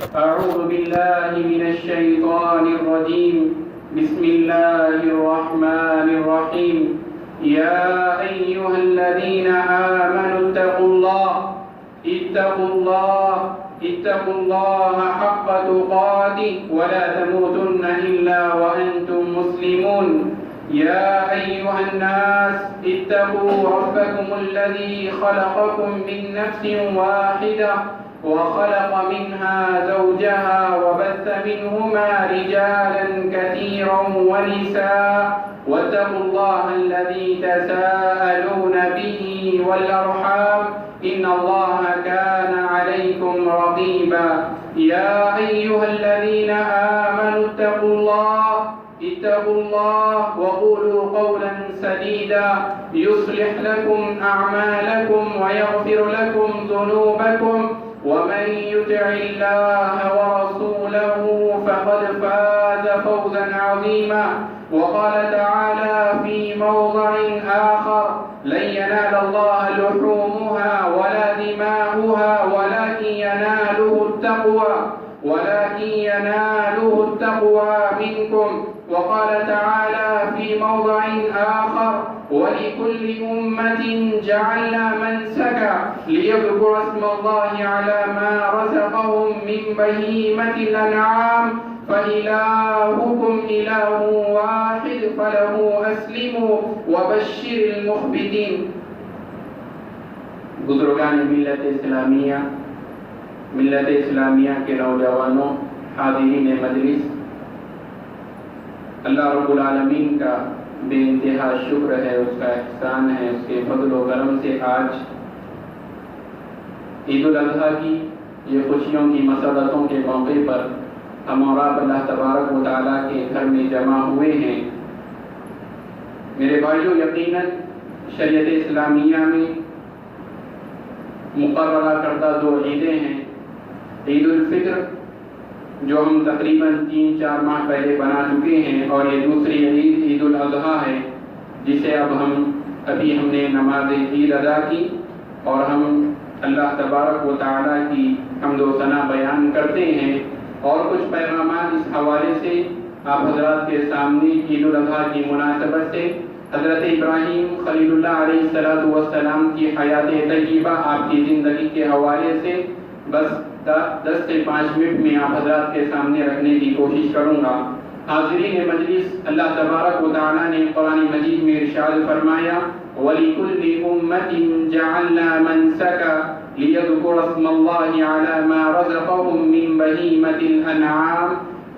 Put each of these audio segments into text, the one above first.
أعوذ بالله من الشيطان الرجيم. بسم الله الرحمن الرحيم. يا أيها الذين آمنوا اتقوا الله حق تقاته ولا تموتن إلا وأنتم مسلمون. يا أيها الناس اتقوا ربكم الذي خلقكم من نفس واحدة وخلق منها زوجها وبث منهما رجالا كثيرا ونساء واتقوا الله الذي تساءلون به والأرحام إن الله كان عليكم رقيبا. يا أيها الذين آمنوا اتقوا الله وقولوا قولا سديدا يصلح لكم أعمالكم ويغفر لكم ذنوبكم ومن يطع الله ورسوله فقد فاز فوزا عظيما. وقال تعالى في موضع آخر: لن ينال الله لحومها ولا دماؤها ولكن يناله التقوى منكم. وقال تعالى في موضع آخر: ولكل أمة جعلنا منسكا ليذكروا اسم الله على ما رزقهم من بهيمة الأنعام فإلهكم إله واحد فله أسلموا وبشر المخبتين. بزرگان ملت اسلامیہ کے نوجوانوں، حاضرین مجلس، اللہ رب العالمین کا بے انتہا شکر ہے، اس کا احسان ہے، اس کے فضل و کرم سے آج عید الاضحیٰ کی یہ خوشیوں کی مسرتوں کے موقع پر ہم اور آپ اللہ تبارک و تعالیٰ کے گھر میں جمع ہوئے ہیں۔ میرے بھائیوں، یقیناً شریعت اسلامیہ میں مقررہ کردہ دو عیدیں ہیں، عید الفطر جو ہم تقریباً 3-4 ماہ پہلے بنا چکے ہیں، اور یہ دوسری عید عید الاضحیٰ ہے جسے اب ہم نے نماز عید ادا کی، اور ہم اللہ تبارک و تعالیٰ کی حمد و ثنا بیان کرتے ہیں، اور کچھ پیغامات اس حوالے سے آپ حضرات کے سامنے عید الاضحیٰ کی مناسبت سے حضرت ابراہیم خلیل اللہ علیہ السلام کی حیات طیبہ، آپ کی زندگی کے حوالے سے بس 10 سے 5 منٹ میں آپ حضرات کے سامنے رکھنے کی کوشش کروں گا۔ حاضرین مجلس، اللہ تبارک و تعالیٰ نے قرآن مجید میں ارشاد فرمایا: وَلِكُلِّ أُمَّةٍ جَعَلْنَا مَنسَكًا لِيَذْكُرُوا اسْمَ اللَّهِ عَلَى مَا رَزَقَهُم مِّن بَهِيمَةِ الْأَنْعَامِ۔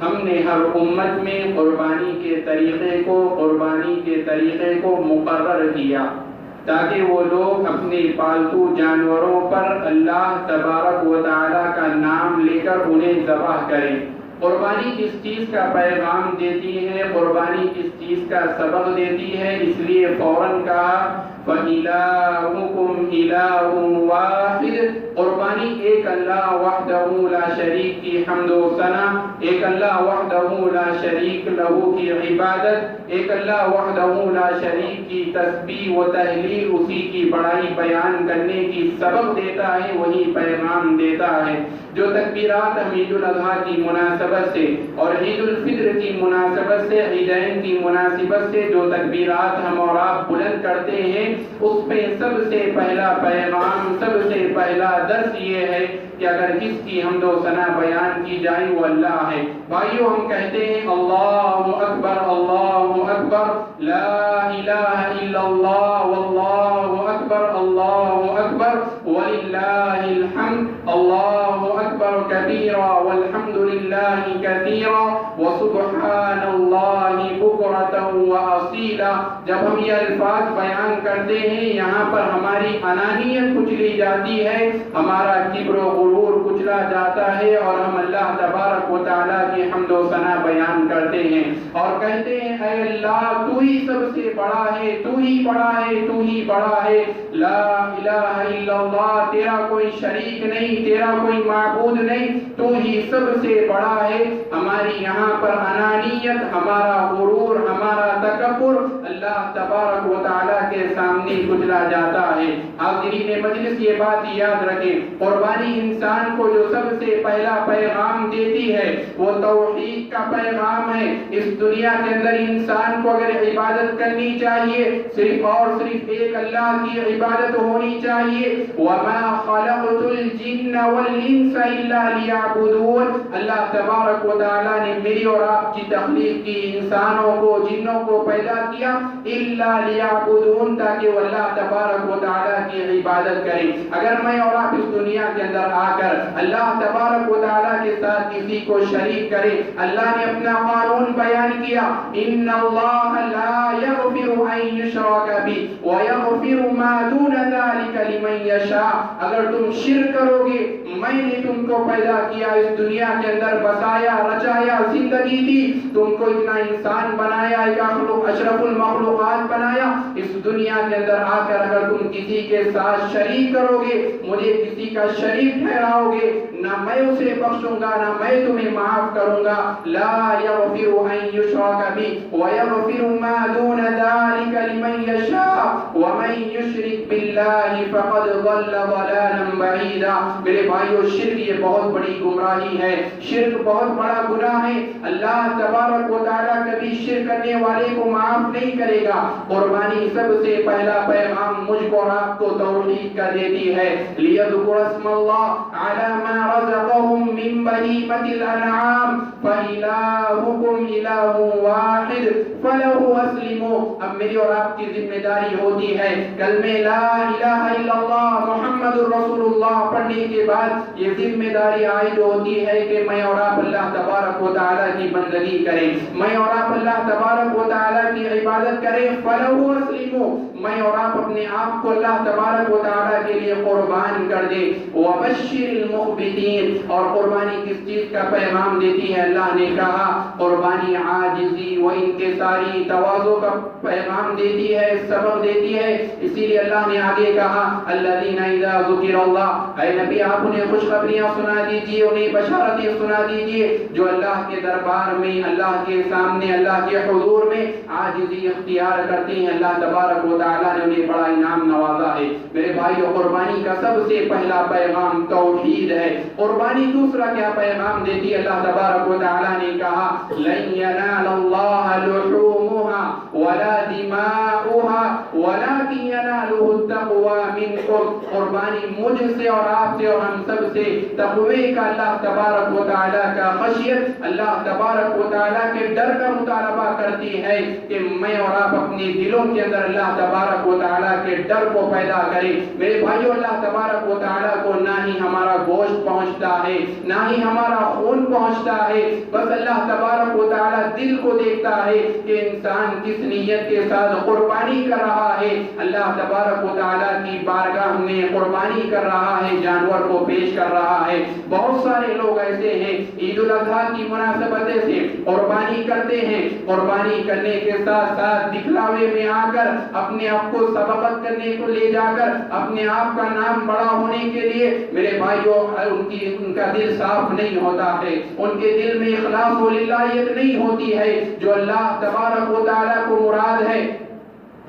ہم نے ہر امت میں قربانی کے طریقے کو مقرر کیا تاکہ وہ لوگ اپنے پالتو جانوروں پر اللہ تبارک و تعالیٰ کا نام لے کر انہیں ذبح کریں۔ قربانی کس چیز کا پیغام دیتی ہے، قربانی کس چیز کا سبق دیتی ہے، اس لیے فوراً کہا فَإِلَٰهُكُمْ إِلَٰهٌ وَاحِدٌ۔ قربانی ایک اللہ وحدہ لا شریک کی حمد و ثنا، ایک اللہ وحدہ لا شریک لہو کی عبادت، ایک اللہ وحدہ لا شریک کی تسبیح و تحلیل، اسی کی بڑائی بیان کرنے کی سبق دیتا ہے، وہی پیغام دیتا ہے۔ جو تکبیرات ہم عید الاضحیٰ کی مناسبت سے اور عید الفطر کی مناسبت سے، عیدین کی مناسبت سے جو تکبیرات ہم اور آپ بلند کرتے ہیں، اس پہ سب سے پہلا پیغام، سب سے پہلا درس یہ ہے کہ اگر کس کی حمد و ثنا بیان کی جائے وہ اللہ ہے۔ بھائیو، ہم کہتے ہیں اللہ اکبر لا الہ الا اللہ واللہ اکبر وللہ الحمد، اللہ اکبر کبیرا والحمد للہ کثیرا وسبحان اللہ بکرۃ واصیلا۔ جب ہم یہ الفاظ بیان کرتے ہیں، یہاں پر ہماری انانیت کچلی جاتی ہے، ہمارا کبر و غرور کچلا جاتا ہے، اور ہم اللہ تبارک و تعالیٰ کی حمد و ثنا بیان کرتے ہیں اور کہتے ہیں اے اللہ تو ہی سب سے بڑا ہے، تو ہی بڑا ہے، لا الہ الا اللہ، تیرا کوئی شریک نہیں، تیرا کوئی معبود نہیں، تو ہی سب سے بڑا ہے۔ ہماری یہاں پر انانیت، ہمارا غرور، ہمارا تکبر اللہ تبارک و تعالیٰ کے سامنے کچلا جاتا ہے۔ حاضرین مجلس یہ بات یاد رکھیں، قربانی انسان کو جو سب سے پہلا پیغام دیتی ہے وہ توحید کا پیغام ہے۔ اس دنیا کے اندر انسان کو اگر عبادت کرنی چاہیے صرف اور صرف ایک اللہ کی عبادت ہونی چاہیے۔ وَمَا خَلَقْتُ الْجِنَّ وَالْإِنسَ إِلَّا لِيَعْبُدُونَ، اللہ تبارک و تعالیٰ نے میری اور آپ کی تخلیق کی، انسانوں کو جنوں کو پیدا کیا إِلَّا لِيَعْبُدُونَ، تاکہ وہ اللہ تبارک و تعالیٰ کی عبادت کریں۔ اگر میں اور آپ اس دنیا کے اندر آ کر اللہ تبارک و تعالیٰ کے ساتھ کسی کو شریک کریں، اللہ نے اپنا قانون بیان کیا، إِنَّ اللَّهَ لَا يَغْفِرُ أَن يُشْرَكَ بِهِ وَيَغْفِرُ مَا دُونَ ذَلِكَ لِمَن يَشَاءُ، اگر تم شرک کرو گے، میں نے تم کو پیدا کیا، اس دنیا کے اندر بسایا، رچایا، زندگی دی، تم کو اتنا انسان بنایا، ایک اشرف المخلوقات بنایا، اس دنیا کے اندر آ کر اگر تم کسی کے ساتھ شریک کرو گے، مجھے کسی کا شریک ٹھہراؤ گے، نہ میں اسے بخشوں گا، نہ میں تمہیں معاف کروں گا۔ لا يغفر ان يشرك به ويغفر ما دون ذلك لمن يشاء ومن يشرك بالله فقد ضل ضلالا بعيدا۔ میرے بھائیو، شرک یہ بہت بڑی گمراہی ہے، شرک بہت بڑا گناہ ہے۔ اللہ تبارک و تعالیٰ کبھی شرک کرنے والے کو معاف نہیں کرے گا۔ قربانی سب سے پہلا پیغام مجھ کو اور آپ کو توحید کا دیتی ہے۔ لِيَذْكُرَ اسْمَ اللَّهِ عَلَى مَا رَزَقَهُم مِّن بَهِيمَةِ الْأَنْعَامِ فَإِلَٰهُكُمْ إِلَٰهٌ وَاحِدٌ فَلَهُ أَسْلِمُوا۔ اب میری اور آپ کی ذمہ داری ہوتی ہے کلمہ لا الہ الا اللہ محمد رسول اللہ پڑھنے کے بعد یہ ذمہ داری عائد ہوتی ہے کہ میں اور آپ اللہ تبارک و تعالیٰ کی بندگی کریں، میں اور آپ اللہ تبارک و تعالیٰ کی عبادت کریں۔ فَلَهُ أَسْلِمُوا، میں اور آپ اپنے آپ کو اللہ تبارک و تعالیٰ کے لیے قربان کر دیں۔ وَبَشِّرِ الْمُخْبِتِينَ، اور قربانی کس چیز کا پیغام دیتی ہے؟ اللہ نے کہا قربانی عاجزی و انکساری تواضع کا پیغام دیتی ہے، سبق دیتی ہے۔ اسی لیے اللہ نے آگے کہا الذین اذا ذکر اللہ، اے نبی آپ انہیں خوشخبریاں سنا دیجیے، انہیں بشارتیں سنا دیجیے جو اللہ کے دربار میں، اللہ کے سامنے، اللہ کے حضور میں عاجزی اختیار کرتے ہیں، اللہ تبارک و تعالیٰ نے انہیں بڑا انعام نوازا ہے۔ میرے بھائیو، قربانی کا سب سے پہلا پیغام توحید ہے۔ قربانی دوسرا کیا پیغام دیتی ہے؟ اللہ تبارک و تعالیٰ نے کہا لن ینال اللہ لحومها ولا دماؤها ولكن يناله التقوى منكم، قربانی مجھ سے اور آپ سے اور ہم سب سے تقوی کا، اللہ تبارک و تعالیٰ کا خشیت، اللہ تبارک و تعالیٰ کے ڈر کا مطالبہ کرتی ہے کہ میں اور آپ اپنے دلوں کے اندر اللہ تبارک و تعالیٰ کے ڈر کو پیدا کریں۔ میرے بھائیو، اللہ تبارک و تعالیٰ کو نہ ہی ہمارا گوشت پہنچتا ہے، نہ ہی ہمارا خون پہنچتا ہے، بس اللہ تبارک و تعالیٰ دل کو دیکھتا ہے کہ انسان کس نیت کے ساتھ قربانی کر رہا ہے۔ اللہ تبارک و تعالیٰ کی بارگاہ میں قربانی کر رہا ہے، جانور کو پیش کر رہا ہے۔ بہت سارے لوگ ایسے ہیں عید الاضحیٰ کی مناسبت سے قربانی کرتے ہیں، قربانی کرنے کے ساتھ ساتھ دکھلاوے میں آ کر اپنے آپ کو سبقت کرنے کو لے جا کر اپنے آپ کا نام بڑا ہونے کے لیے، میرے بھائیوں، ان کا دل صاف نہیں ہوتا ہے، ان کے دل میں اخلاص و للہیت نہیں ہوتی ہے جو اللہ تبارک و تعالیٰ کو مراد ہے۔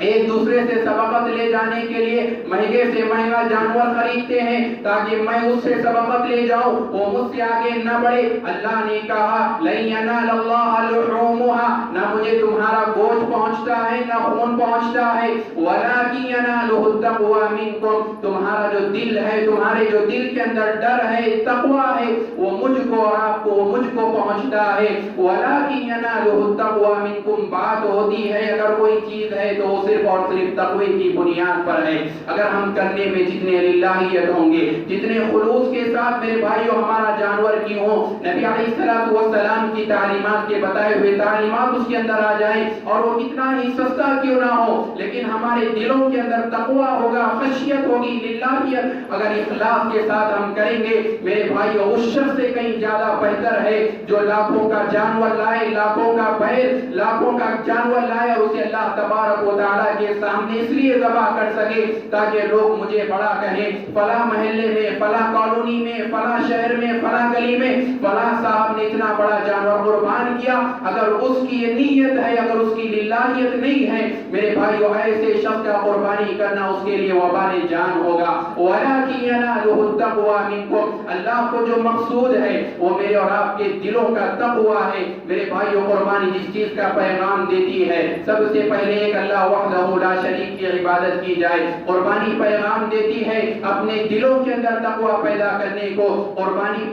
ایک دوسرے سے سبقت لے جانے کے لیے مہنگے سے مہنگا جانور خریدتے ہیں تاکہ میں اس سے سبقت لے جاؤں، وہ مجھ سے آگے نہ بڑھے۔ اللہ نے کہا لن ینال اللہ لحومها، نہ مجھے تمہارا گوشت پہنچتا ہے نہ خون پہنچتا ہے، ولکن ینالہ التقوی منکم، تمہارا جو دل ہے، تمہارے جو دل کے اندر ڈر ہے، تقوی ہے، وہ مجھ کو اور آپ کو، مجھ کو پہنچتا ہے۔ ولکن ینالہ التقوی منکم، بات ہوتی ہے اگر کوئی چیز ہے تو صرف اور صرف تقوی کی بنیاد پر ہے۔ اگر ہم کرنے میں جتنے للہیت ہوں گے، جتنے خلوص کے ساتھ میرے بھائیوں ہمارا جانور کی ہو، نبی علیہ السلام کی تعلیمات کے بتائے ہوئے تعلیمات اس کے اندر آ جائیں اور وہ کتنا ہی سستا کیوں نہ ہو، لیکن ہمارے دلوں کے اندر تقوی ہوگا، خشیت ہوگی، للہیت اگر اخلاص کے ساتھ ہم کریں گے، میرے بھائیوں اس شخص سے کہیں زیادہ بہتر ہے جو لاکھوں کا جانور لائے، لاکھوں کا بیل، لاکھوں کا جانور لائے اور اسے اللہ تبارک و تعالیٰ کے سامنے اس لیے ذبح کر سکے تاکہ لوگ مجھے بڑا کہیں، فلاں محلے میں، فلاں کالونی میں، فلاں شہر میں، فلاں گلی میں، فلاں فلاں صاحب نے اتنا بڑا جانور قربان کیا، اگر اس کی یہ نیت ہے، اگر اس کی للہیت نہیں ہے، میرے بھائیو ایسے شخص کا قربانی کرنا اس کے لیے وبال جان ہوگا۔ وَلَٰكِن يَنَالُهُ التَّقْوَىٰ مِنكُمْ، اللہ کو جو مقصود ہے وہ میرے اور آپ کے دلوں کا تقویٰ ہے۔ میرے بھائیو قربانی جس چیز کا پیغام دیتی ہے، سب سے پہلے ایک اللہ وحدہ لا شریک کی عبادت کی جائے۔ قربانی پیغام دیتی ہے اپنے دلوں کے اندر تقویٰ پیدا کرنے کو۔ قربانی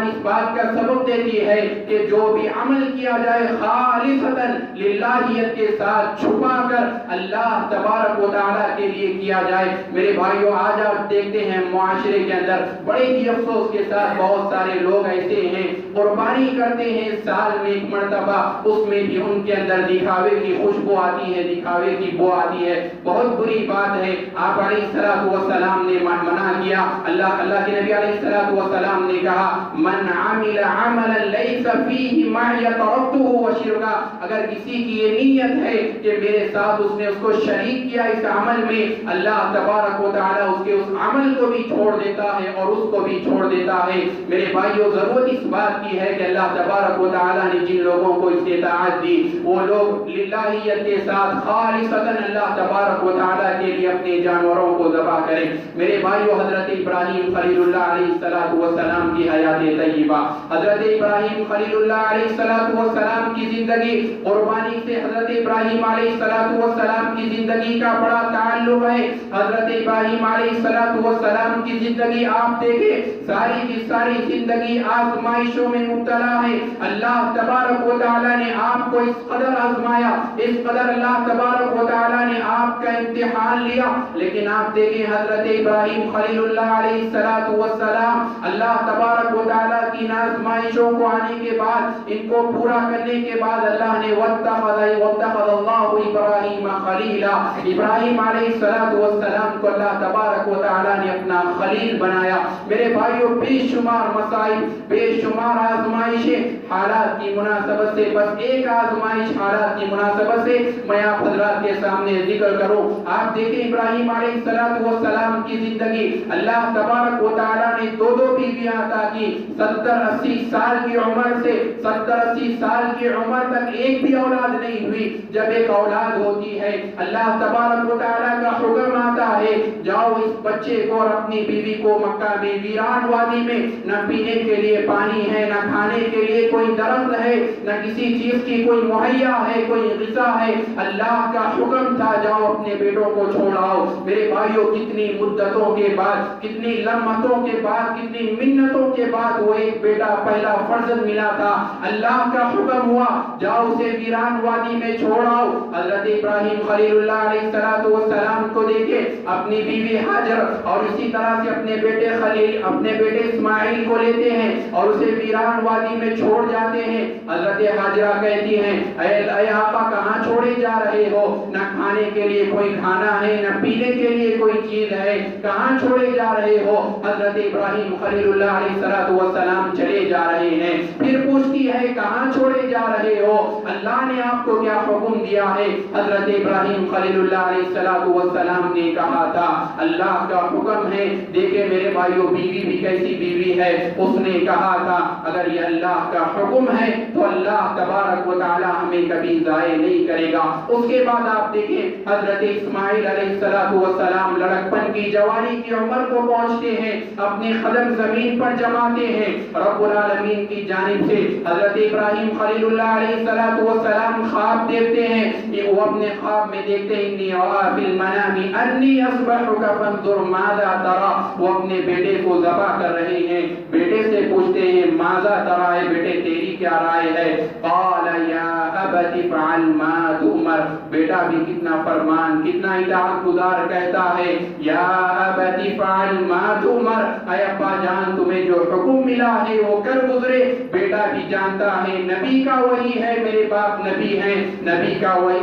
اس بات کا سبب دیتی ہے کہ جو بھی عمل کیا جائے خالصتاً للہیت کے ساتھ چھپا کر اللہ تبارک و تعالیٰ کے لیے کیا جائے۔ میرے بھائیو آج آپ دیکھتے ہیں معاشرے کے اندر بڑے ہی افسوس کے ساتھ بہت سارے لوگ ایسے ہیں قربانی کرتے ہیں سال میں ایک مرتبہ، اس میں بھی ان کے اندر دکھاوے کی خوشبو آتی ہے، دکھاوے کی بو آتی ہے، بہت بری بات ہے۔ آپ علیہ السلام نے منع کیا، اللہ کے نبی علیہ السلام نے کہا من عمل عملا لیس فیہ معی ترکتہ وشرکا، اگر کسی کی یہ نیت ہے کہ میرے ساتھ اس نے اس کو شریک کیا اس عمل میں، اللہ تبارک و تعالیٰ اس کے اس عمل کو بھی چھوڑ دیتا ہے اور اس کو بھی چھوڑ دیتا ہے۔ میرے بھائیو ضرورت اس بات کی ہے کہ اللہ تبارک و تعالیٰ نے جن لوگوں کو استطاعت دی وہ لوگ للہیت کے ساتھ خالصتاً اللہ تبارک و تعالیٰ کے لیے اپنے جانوروں کو ذبح کریں۔ میرے بھائیو حضرت ابراہیم خلیل اللہ علیہ السلام کی حیات طیبہ، حضرت ابراہیم خلیل اللہ علیہ السلام کی زندگی قربانی سے حضرت ابراہیم علیہ السلام کی زندگی کا بڑا تعلق ہے۔ حضرت ابراہیم علیہ السلام کی زندگی آپ دیکھیں، ساری کی ساری زندگی آزمائشوں میں مبتلا ہے۔ اللہ تبارک و تعالیٰ نے آپ کو اس قدر آزمایا، اس قدر اللہ تبارک و تعالیٰ نے آپ کا امتحان لیا، لیکن آپ دیکھیں حضرت ابراہیم خلیل اللہ علیہ السلام اللہ تبارک و تعالیٰ کی آزمائشوں کو آنے کے بعد، ان کو پورا کرنے کے بعد اللہ نے وَاتَّخَذَ اللَّهُ إِبْرَاهِيمَ خَلِيلًا، ابراہیم علیہ السلام کو اللہ تبارک و تعالیٰ نے اپنا خلیل بنایا۔ میرے بھائیو بے شمار مسائل، بے شمار آزمائشیں حالات کی مناسبت سے، بس ایک آزمائش حالات کی مناسبت سے میں آپ حضرات کے سامنے ذکر کروں۔ آپ دیکھیں ابراہیم علیہ السلام کی زندگی، اللہ تبارک و تعالیٰ نے دو بیویاں عطا کی، 70-80 سال کی عمر سے 70-80 سال کی عمر تک ایک بھی اولاد نہیں ہوئی۔ جب ایک اولاد ہوتی ہے اللہ تبارک و تعالیٰ کا حکم آتا ہے جاؤ اس بچے کو اور اپنی بیوی کو مکہ میں ویران وادی میں، نہ پینے کے لیے پانی ہے، نہ کھانے کے لیے کوئی درخت ہے، نہ کسی چیز کی کوئی مہیا ہے، کوئی غذا ہے، اللہ کا حکم تھا جاؤ اپنے بیٹوں کو چھوڑاؤ۔ میرے بھائیوں کتنی مدتوں کے بعد، کتنی لمحوں کے بعد، کتنی منتوں کے بعد وہ ایک بیٹا پہلا فرزند ملا تھا، اللہ کا حکم ہوا جاؤ اسے ویران وادی میں چھوڑاؤ۔ حضرت ابراہیم خلیل اللہ علیہ السلام کو دیکھے اپنی بیوی ہاجر اور اسی طرح سے اپنے بیٹے خلیل، اپنے بیٹے اسماعیل کو لیتے ہیں اور اسے ویران وادی میں چھوڑ جاتے ہیں۔ حضرت ہاجرہ کہتی ہیں اے آقا کہاں چھوڑے جا رہے ہو، نہ کھانے کے لیے کوئی کھانا ہے، نہ پینے کے لیے کوئی چیز ہے، کہاں چھوڑے جا رہے ہو؟ حضرت ابراہیم خلیل اللہ علیہ السلام چلے جا رہے ہیں۔ پھر پوچھتی ہے کہاں چھوڑے جا رہے ہو، اللہ نے آپ کو کیا حکم دیا ہے؟ حضرت ابراہیم خلیل اللہ علیہ السلام نے کہا تھا اللہ کا حکم ہے۔ دیکھیں میرے بھائیوں بیوی بھی کیسی بیوی ہے، اس نے کہا تھا اگر یہ اللہ کا حکم ہے تو اللہ تبارک و تعالی ہمیں کبھی ضائع نہیں کرے گا۔ اس کے بعد آپ دیکھیں حضرت اسماعیل علیہ السلام لڑکپن کی جوانی کی عمر کو پہنچتے ہیں، اپنے قدم زمین پر جماتے ہیں، رب العالمین کی جانب سے حضرت ابراہیم خلیل اللہ علیہ السلام خواب دیکھتے ہیں کہ وہ اپنے خواب میں دیکھتے ہیں انی ارا فی المنام انی اصبحک فانظر ماذا ترى، وہ اپنے بیٹے کو ذبح کر رہے ہیں، بیٹے سے پوچھتے ہیں ماذا ترى، بیٹے تیری کیا رائے ہے؟ قال یا ابت افعل ما تؤمر، بیٹا بھی کتنا فرمان کتنا اطاعت گزار کہتا ہے یا ابت افعل ما تؤمر، اے ابا جان تمہیں جو حکم ملا ہے وہ کر گزرے۔ بیٹا بھی جانتا ہے نبی کا وہی ہے، میرے باپ نبی ہیں، نبی کا وہی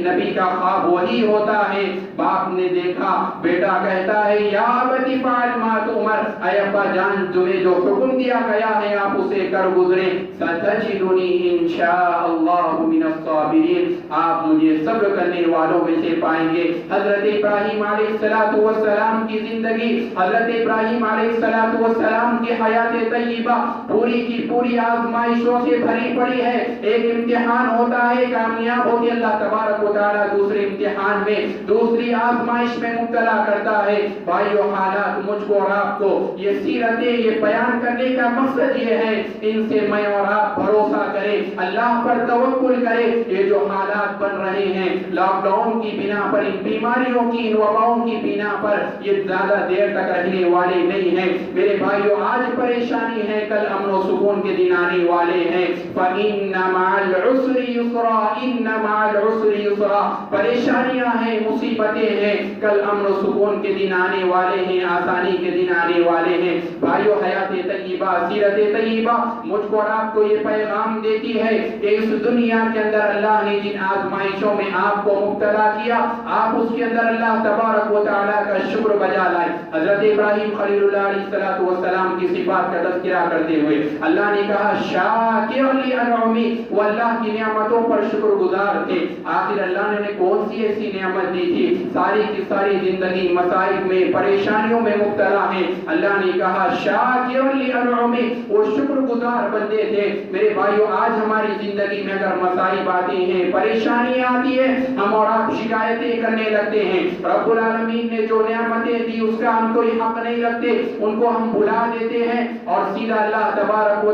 نبی کا خواب وہی ہوتا ہے۔ باپ نے دیکھا بیٹا کہتا ہے یا ابت افعل ما تؤمر، اے ابا جان تمہیں جو حکم دیا گیا ہے آپ اسے کر کر گزرے ستجدنی انشاء اللہ من الصابرین، آپ مجھے صبر کرنے والوں میں سے پائیں گے۔ حضرت ابراہیم علیہ السلام کی زندگی، حضرت ابراہیم علیہ السلام کی حیات طیبہ پوری کی پوری آزمائشوں سے بھری پڑی ہے۔ ایک امتحان ہوتا ہے، کامیاب ہوتی اللہ تبارک و تعالیٰ دوسرے امتحان میں، دوسری آزمائش میں مبتلا کرتا ہے۔ بھائیو، حالات مجھ کو اور آپ کو، یہ سیرتیں، یہ بیان کرنے کا مقصد یہ ہے، ان سے میں اور آپ بھروسہ کریں، اللہ پر توکل کریں۔ یہ جو حالات بن رہے ہیں لاک ڈاؤن کی بنا پر، ان بیماریوں کی، ان وباؤں کی بنا پر، یہ زیادہ دیر تک رہنے والے نہیں ہیں میرے بھائیو۔ آج پریشانی ہے، کل امن و سکون کے دن آنے والے ہیں۔ فَإِنَّ مَعَ الْعُسْرِ يُسْرًا، إِنَّ مَعَ الْعُسْرِ يُسْرًا، پریشانیاں ہیں، مصیبتیں ہیں، کل امن و سکون کے دن آنے والے ہیں، آسانی کے دن آنے والے ہیں۔ بھائیو، حیات طیبہ، سیرت طیبہ مجھ کو اور آپ کو یہ پیغام دیتی ہے کہ اس دنیا کے اندر اللہ نے جن آزمائشوں میں آپ کو مبتلا کیا، آپ اس کے اندر اللہ تبارک و تعالیٰ کا شکر بجا لائے۔ حضرت ابراہیم خلیل اللہ علیہ السلام کی صفات کا تذکرہ کرتے ہوئے اللہ نے کہا شاکر لانعمی، وہ اللہ کی نعمتوں پر شکر گزار تھے۔ آخر اللہ نے انہیں کون سی ایسی نعمت دی تھی؟ ساری کی ساری زندگی مصائب میں، پریشانیوں میں مبتلا ہے۔ اللہ نے کہا شاکر لانعمی، وہ شکر گزار بندے تھے۔ میرے بھائیو، آج ہماری زندگی میں اگر مصائب آتی ہیں، پریشانیاں آتی ہیں، ہم اور آپ شکایتیں کرنے لگتے ہیں۔ رب العالمین نے جو نعمتیں دی اس کا ہم کوئی حق نہیں رکھتے، ان کو ہم بھلا دیتے ہیں اور سیدھا اللہ تبارک و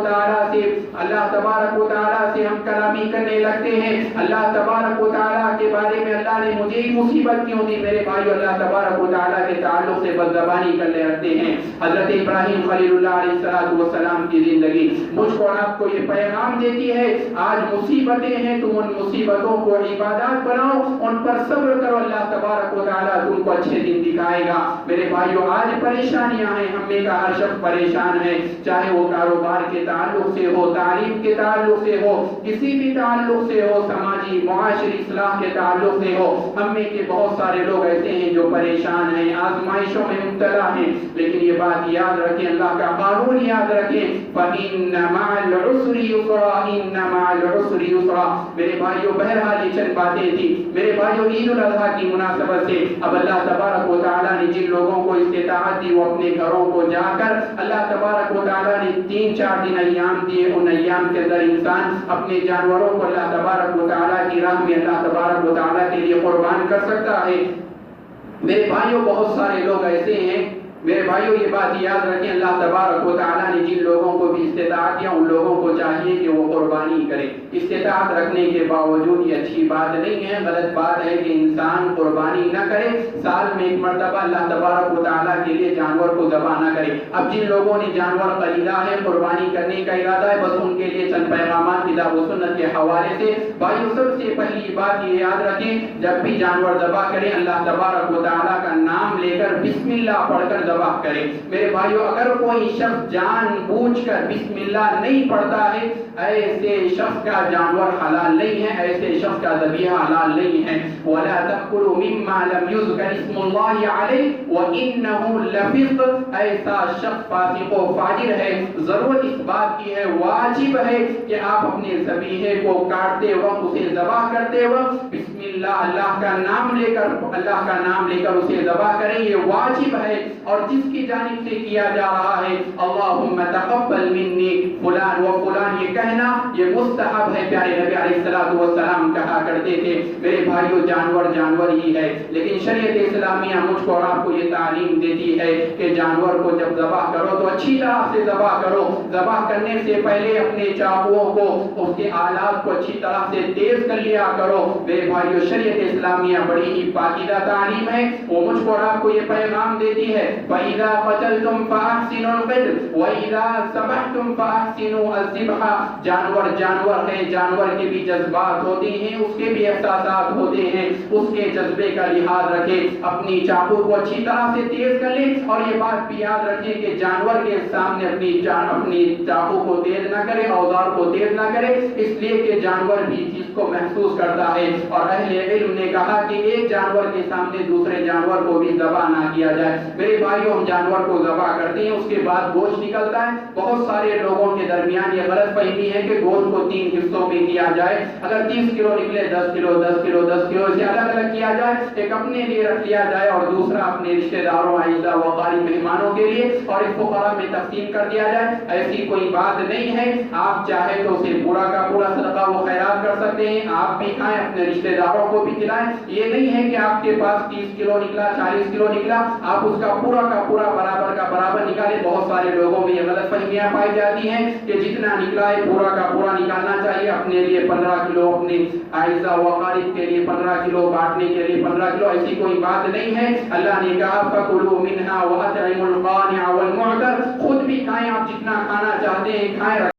تعالیٰ سے ہم کلامی کرنے لگتے ہیں۔ اللہ تبارک و تعالیٰ کے بارے میں اللہ نے مجھے ہی مصیبت کیوں دی؟ میرے بھائیو، اللہ تبارک و تعالیٰ کے تعلق سے بدزبانی کرنے لگتے ہیں۔ حضرت ابراہیم خلیل اللہ علیہ السلام کی زندگی مجھ کو اور آپ کو یہ پیغام دیتی ہے، آج مصیبتیں ہیں، تم ان مصیبتوں کو عبادات بناؤ، ان پر صبر کرو، اللہ تبارک و تعالیٰ تم کو اچھے دن دکھائے گا۔ میرے بھائیو، آج پریشانیاں ہیں، ہم میں کا ہر شخص پریشان ہے، چاہے وہ کاروبار کے تعلق سے ہو، تعلیم کے تعلق سے ہو، کسی بھی تعلق سے ہو، سماجی معاشری اصلاح کے تعلق سے ہو، ہم میں کے بہت سارے لوگ ایسے ہیں جو پریشان ہیں، آزمائشوں میں مبتلا ہیں۔ لیکن یہ بات یاد رکھیں، اللہ کا قانون یاد رکھیں، فَإِنَّ مَعَ الْعُسْرِ يُسْرًا، إِنَّ مَعَ الْعُسْرِ يُسْرًا۔ میرے بھائیو، بہرحال یہ چند باتیں تھی میرے بھائیو عید الاضحیٰ کی مناسبت سے۔ اب اللہ تبارک و تعالیٰ نے جن لوگوں کو استطاعت دی وہ اپنے گھروں کو جا کر اللہ تبارک و تعالیٰ نے 3-4 دن ایام دیے، ان ایام کے اندر انسان اپنے جانوروں کو اللہ تبارک و تعالیٰ کی راہ میں اللہ تبارک و تعالیٰ کے لیے قربان کر سکتا ہے۔ میرے بھائیو، بہت سارے لوگ ایسے ہیں، میرے بھائیو یہ بات یاد رکھیں، اللہ تبارک و تعالیٰ نے جن لوگوں کو بھی استطاعت دیا ان لوگوں کو چاہیے کہ وہ قربانی کریں۔ استطاعت رکھنے کے باوجود یہ اچھی بات نہیں ہے، غلط بات ہے کہ انسان قربانی نہ کرے، سال میں ایک مرتبہ اللہ تبارک و تعالیٰ کے لیے جانور کو ذبح نہ کرے۔ اب جن لوگوں نے جانور خریدا ہے، قربانی کرنے کا ارادہ ہے، بس ان کے لیے چند پیغامات کتاب و سنت کے حوالے سے۔ بھائیو، سب سے پہلی بات یہ یاد رکھیں، جب بھی جانور ذبح کریں اللہ تبارک و تعالیٰ کا نام لے کر بسم اللہ پڑھ کر ذبح کریں۔ میرے بھائیو، اگر کوئی شخص جان بوجھ کر بسم اللہ نہیں پڑھتا ہے، ایسے شخص کا جانور حلال نہیں ہے، ایسے شخص کا ذبیحہ حلال نہیں ہے۔ وَلَا تَأْكُلُوا مِمَّا لَمْ يُذْكَرِ اسْمُ اللَّهِ عَلَيْهِ وَإِنَّهُ لَفِسْقٌ، ایسا شخص فاسق و فاجر ہے۔ ضرورت اس بات کی ہے، واجب ہے کہ آپ اپنے ذبیحے کو کاٹتے وقت، اسے ذبح کرتے وقت بسم اللہ، اللہ کا نام لے کر اسے ذبح کریں، یہ واجب ہے۔ اور جس کی جانب سے کیا جا رہا ہے اللہم تقبل منی فلان و فلان، یہ کہنا یہ مستحب ہے، پیارے نبی علیہ السلام کہا کرتے تھے۔ میرے بھائیو، جانور ہی ہے، لیکن شریعت اسلامیہ مجھ کو اور آپ کو یہ تعلیم دیتی ہے کہ جانور کو جب ذبح کرو تو اچھی طرح سے ذبح کرو۔ ذبح کرنے سے پہلے اپنے چاقوؤں کو، اس کے آلات کو اچھی طرح سے تیز کر لیا کرو۔ میرے بھائیو، شریعت اسلامیہ بڑی ہی پاکیزہ تعلیم ہے، وہ مجھ کو اور آپ کو یہ پیغام دیتی ہے فَإِذَا قَتَلْتُمْ فَأَحْسِنُوا الْقِتْلَ وَإِذَا ذَبَحْتُمْ فَأَحْسِنُوا الذِّبْحَ۔ جانور ہے، جانور کے بھی جذبات ہوتے ہیں، اس کے بھی احساسات ہوتے ہیں، اس کے جذبے کا لحاظ رکھیں، اپنی چاقو کو اچھی طرح سے تیز کر لیں، اور یہ بات بھی یاد رکھیں کہ جانور کے سامنے اپنی چاقو کو تیز نہ کرے، اوزار کو تیز نہ کرے، اس لیے کہ جانور بھی چیز کو محسوس کرتا ہے۔ اور اہل علم نے کہا کہ ایک جانور کے سامنے دوسرے جانور کو بھی ذبح نہ کیا جائے۔ میرے بھائی، بھائیوں ہم جانور کو ذبح کرتے ہیں، اس کے بعد گوشت نکلتا ہے. بہت سارے لوگوں کے درمیان یہ غلط فہمی ہے کہ گوشت کو 3 حصوں میں کیا جائے. اگر 30 کلو نکلے 10 کلو 10 کلو 10 کلو اسے الگ الگ کیا جائے، ایک اپنے لیے رکھ لیا جائے اور دوسرا اپنے رشتہ داروں اعزاء و اقارب مہمانوں کے لیے اور ایک فقراء میں تقسیم کر دیا جائے. ایسی کوئی بات نہیں ہے. آپ چاہے تو اسے پورا کا پورا صدقہ و خیرات کر سکتے ہیں، آپ بھی کھائیں، اپنے رشتہ داروں کو بھی کھلائیں. یہ نہیں ہے کہ آپ کے پاس 30 کلو نکلا 40 کلو نکلا آپ اس کا پورا برابر کا برابر نکالیں. بہت سارے لوگوں میں یہ غلط فہمیاں پائی جاتی ہیں کہ جتنا نکلا ہے پورا کا پورا نکالنا چاہیے. اپنے لیے 15 کلو، اپنے اعزاء و اقارب کے لیے 15 کلو، بانٹنے کے لیے 15 کلو. ایسی کوئی بات نہیں ہے. اللہ نے کہا فَكُلُوا مِنْهَا وَأَطْعِمُوا الْقَانِعَ وَالْمُعْتَرَ. خود بھی کھائیں، آپ جتنا کھانا چاہتے ہیں کھائیں.